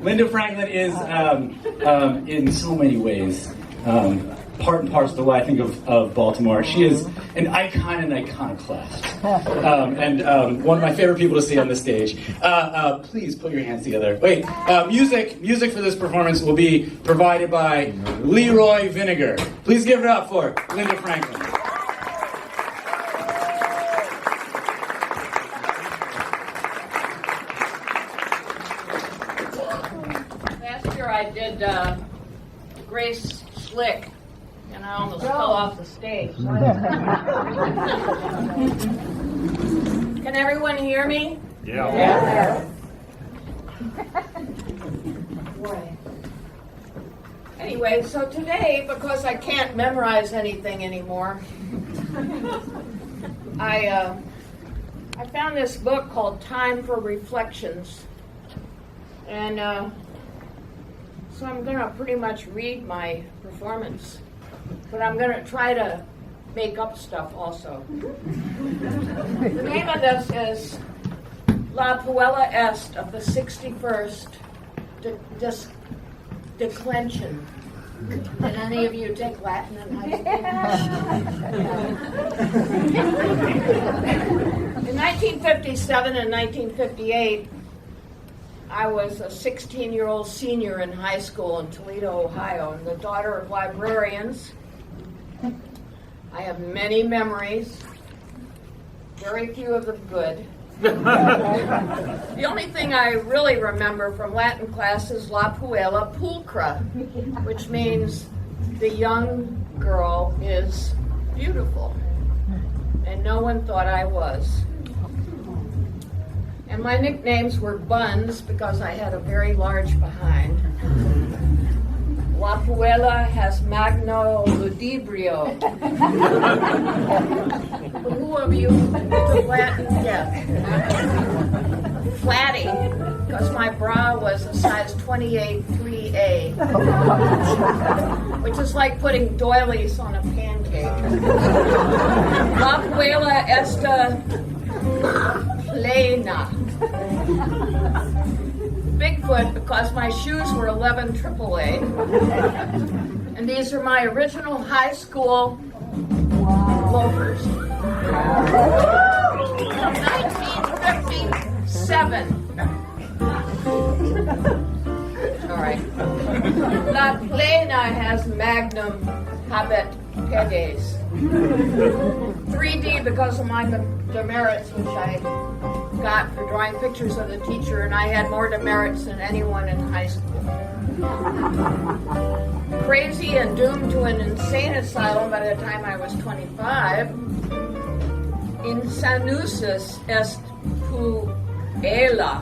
Linda Franklin is, in so many ways, part and parcel, I think, of Baltimore. She is an icon and iconoclast. And one of my favorite people to see on the stage. Please put your hands together. Wait, music for this performance will be provided by Leroy Vinegar. Please give it up for Linda Franklin. Last year I did Grace Slick, and I almost fell off the stage. Can everyone hear me? Yeah. Boy. Anyway, so today, because I can't memorize anything anymore, I found this book called Time for Reflections, and so I'm going to pretty much read my performance, but I'm going to try to make up stuff also. The name of this is La Puella Est of the 61st Declension. Did any of you take Latin in high school? In 1957 and 1958, I was a 16-year-old senior in high school in Toledo, Ohio, and the daughter of librarians. I have many memories, very few of them good. The only thing I really remember from Latin class is La Puella Pulcra, which means the young girl is beautiful, and no one thought I was. And my nicknames were Buns because I had a very large behind. La Puella has magno ludibrio. Who of you took Latin? Yeah. Flatty, because my bra was a size 28 3A, which is like putting doilies on a pancake. La Puella esta plena. Bigfoot because my shoes were 11 AAA. And these are my original high school loafers. 1957. All right. La Plena has magnum habet pedes. 3D because of my demerits, which I got for drawing pictures of the teacher, and I had more demerits than anyone in high school. Crazy and doomed to an insane asylum by the time I was 25. Insanusus est puella.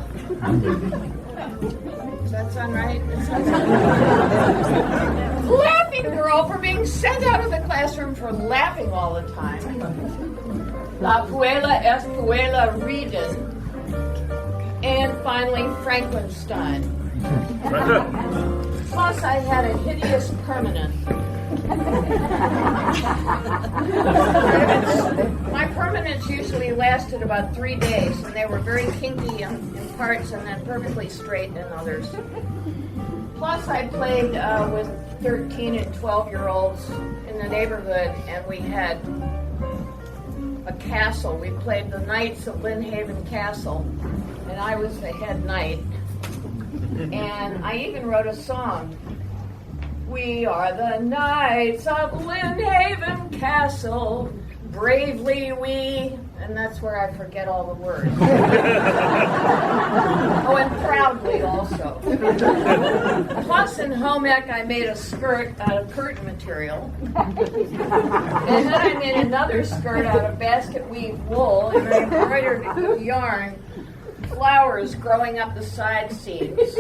Does that sound right? Laughing girl for being sent out of the classroom for laughing all the time. La Puella est Puella Reden. And finally, Frankenstein. Plus, I had a hideous permanent. My permanents usually lasted about 3 days, and they were very kinky in parts and then perfectly straight in others. Plus, I played with 13 and 12-year-olds in the neighborhood, and we had a castle. We played the Knights of Lynnhaven Castle, and I was the head knight. And I even wrote a song. We are the Knights of Lynnhaven Castle, bravely we, and that's where I forget all the words. Oh, and proudly also. Plus, in home ec, I made a skirt out of curtain material. And then I made another skirt out of basket weave wool, and I embroidered with yarn flowers growing up the side seams.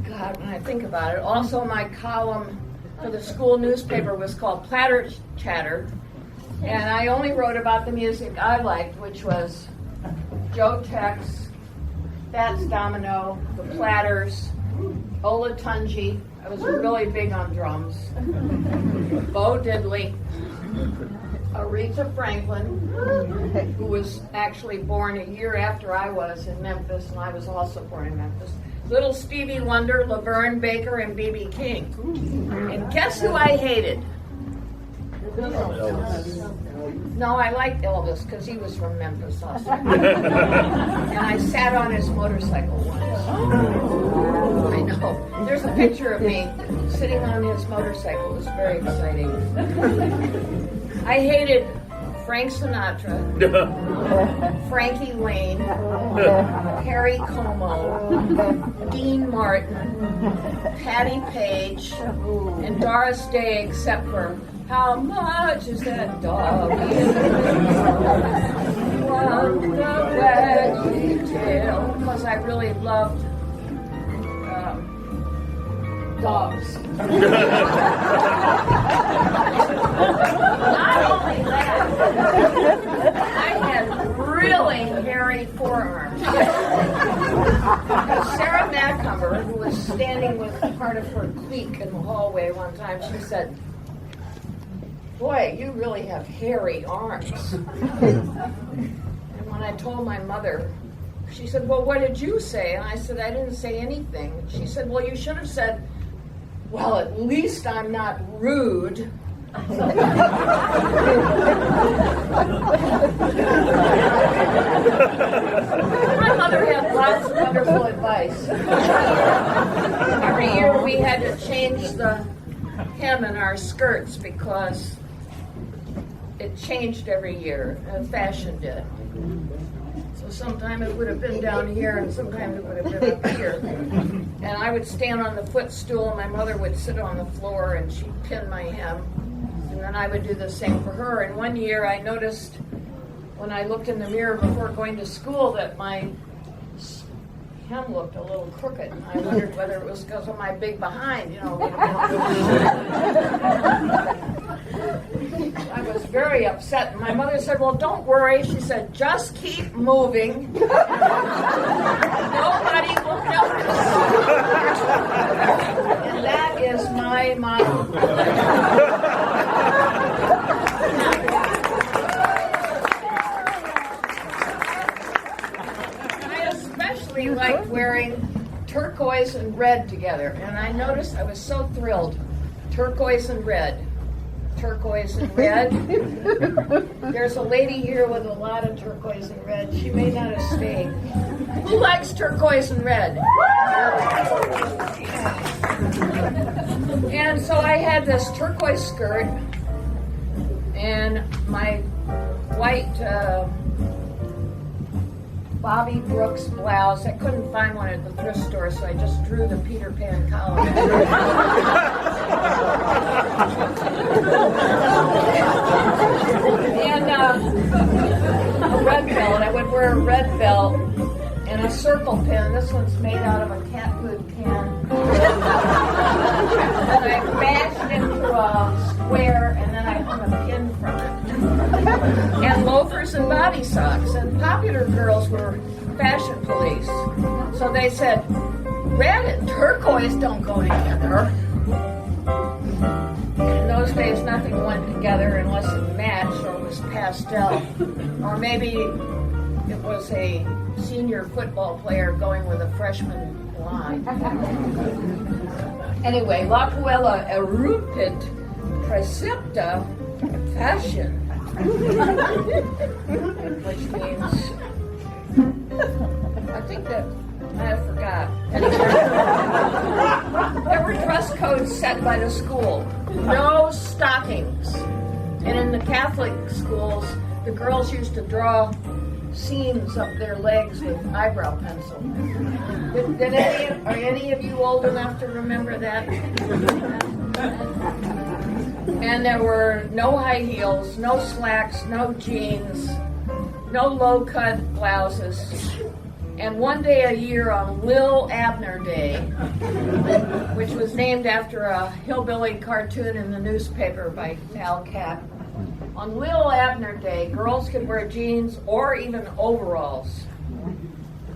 God, when I think about it. Also, my column for the school newspaper was called Platter Chatter, and I only wrote about the music I liked, which was Joe Tex, Fats Domino, the Platters, Ola Tunji. I was really big on drums. Bo Diddley, Aretha Franklin, who was actually born a year after I was in Memphis, and I was also born in Memphis. Little Stevie Wonder, Laverne Baker, and B.B. King. And guess who I hated? No, I liked Elvis because he was from Memphis also. And I sat on his motorcycle once. I know. There's a picture of me sitting on his motorcycle. It was very exciting. I hated Frank Sinatra, Frankie Lane, Harry Como, Dean Martin, Patti Page, and Doris Day, except for how much is that dog? What the veggie tail? Because I really loved dogs. Not only that, I had really hairy forearms. Sarah Macumber, who was standing with part of her clique in the hallway one time, she said, "Boy, you really have hairy arms." And when I told my mother, she said, "Well, what did you say?" And I said, "I didn't say anything." She said, "Well, you should have said, well, at least I'm not rude." My mother had lots of wonderful advice. Every year we had to change the hem in our skirts because it changed every year, and fashion did. So sometimes it would have been down here, and sometimes it would have been up here. And I would stand on the footstool, and my mother would sit on the floor, and she'd pin my hem. And then I would do the same for her. And one year I noticed when I looked in the mirror before going to school that my hem looked a little crooked. And I wondered whether it was because of my big behind, you know. I was very upset. And my mother said, "Well, don't worry." She said, "Just keep moving. Nobody will notice." And that is my motto. I liked wearing turquoise and red together, and I noticed I was so thrilled. Turquoise and red. Turquoise and red. There's a lady here with a lot of turquoise and red. She may not have stayed. Who likes turquoise and red? And so I had this turquoise skirt and my white Bobby Brooks blouse. I couldn't find one at the thrift store, so I just drew the Peter Pan collar. And a red belt. I would wear a red belt and a circle pin. This one's made out of a cat food can. And I bashed into a square, and then I hung a pin from it. And loafers and body socks. And popular girls were fashion police. So they said, red and turquoise don't go together. In those days, nothing went together unless it matched or was pastel. Or maybe it was a senior football player going with a freshman line. Anyway, La Puella erupit precepta fashion. Which means, I think that, I forgot. There were dress codes set by the school. No stockings. And in the Catholic schools, the girls used to draw seams up their legs with eyebrow pencil. Are any of you old enough to remember that? And there were no high heels, no slacks, no jeans, no low-cut blouses. And one day a year on Lil Abner Day, which was named after a hillbilly cartoon in the newspaper by Al Cap. On Lil Abner Day, girls could wear jeans or even overalls.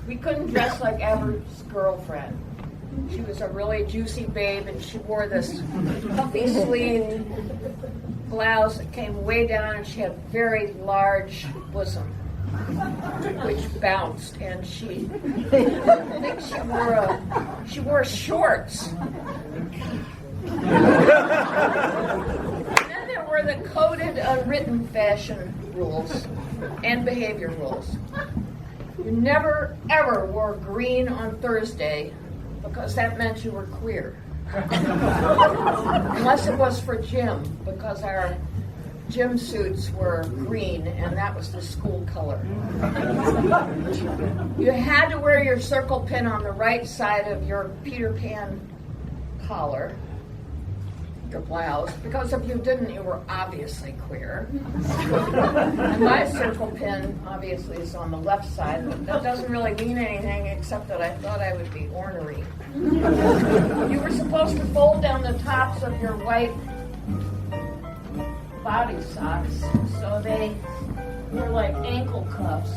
We couldn't dress like Everett's girlfriend. She was a really juicy babe, and she wore this puffy sleeved blouse that came way down, and she had a very large bosom, which bounced, and I think she wore shorts. And then there were the coded, unwritten fashion rules and behavior rules. You never, ever wore green on Thursday because that meant you were queer. Unless it was for gym, because our gym suits were green and that was the school color. You had to wear your circle pin on the right side of your Peter Pan collar, your blouse, because if you didn't, you were obviously queer. And my circle pin obviously is on the left side, but that doesn't really mean anything except that I thought I would be ornery. You were supposed to fold down the tops of your white body socks so they were like ankle cuffs.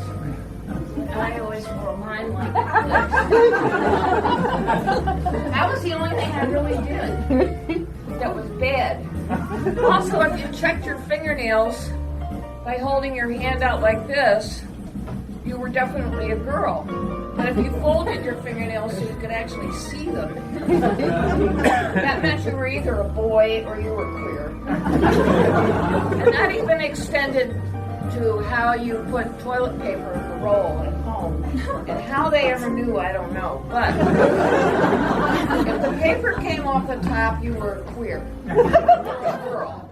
I always wore mine like this. That was the only thing I really did that was bad. Also, if you checked your fingernails by holding your hand out like this, you were definitely a girl. But if you folded your fingernails so you could actually see them, that meant you were either a boy or you were queer. And that even extended to how you put toilet paper in the roll at home. And how they ever knew, I don't know. But if the paper came off the top, you were queer. You were a girl.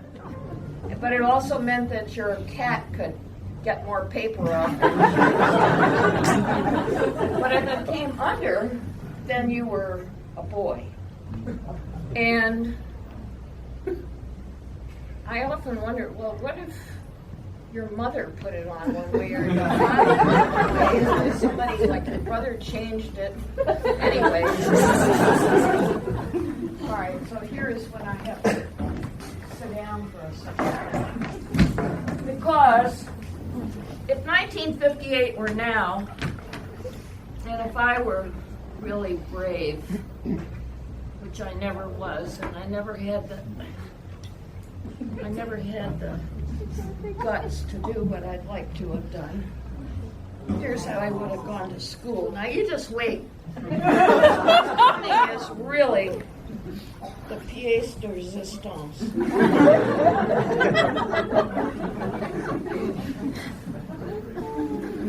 But it also meant that your cat could get more paper off. But if it came under, then you were a boy. And I often wondered, well, what if your mother put it on one way or your father put it one way, or somebody like your brother changed it? Anyway. All right, so here is when I have to sit down for a second. Because if 1958 were now, and if I were really brave, which I never was, and I never had the guts to do what I'd like to have done. Here's how I would have gone to school. Now you just wait. Money is really the pièce de résistance.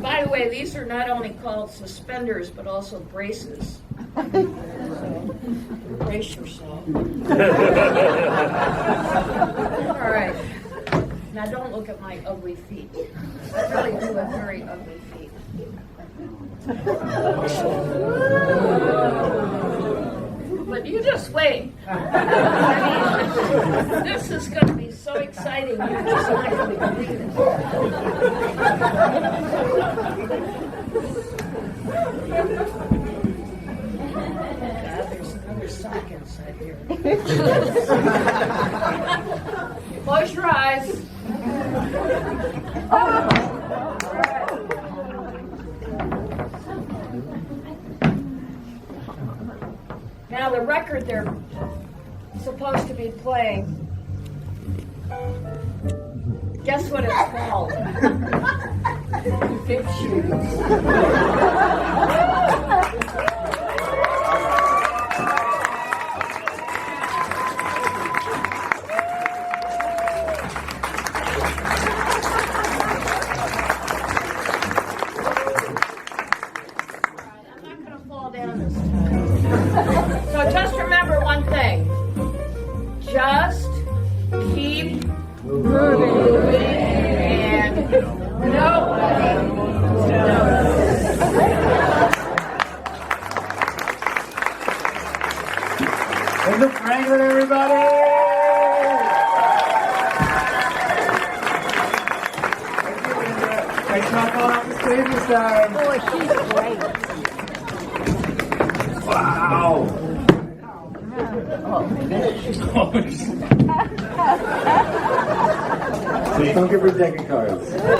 By the way, these are not only called suspenders, but also braces. So, brace yourself. All right. Now don't look at my ugly feet. I really do have very ugly feet. But you just wait. I mean, this is going to be so exciting, you're just not going to believe it. God, there's another sock inside here. Close your eyes. Now the record they're supposed to be playing, guess what it's called? Big Shoes. So just remember one thing. Just keep moving and nobody knows. Linda Franklin, everybody! Thanks for coming on the stage this time. Boy, she's great. Wow! Please don't give her deck of cards.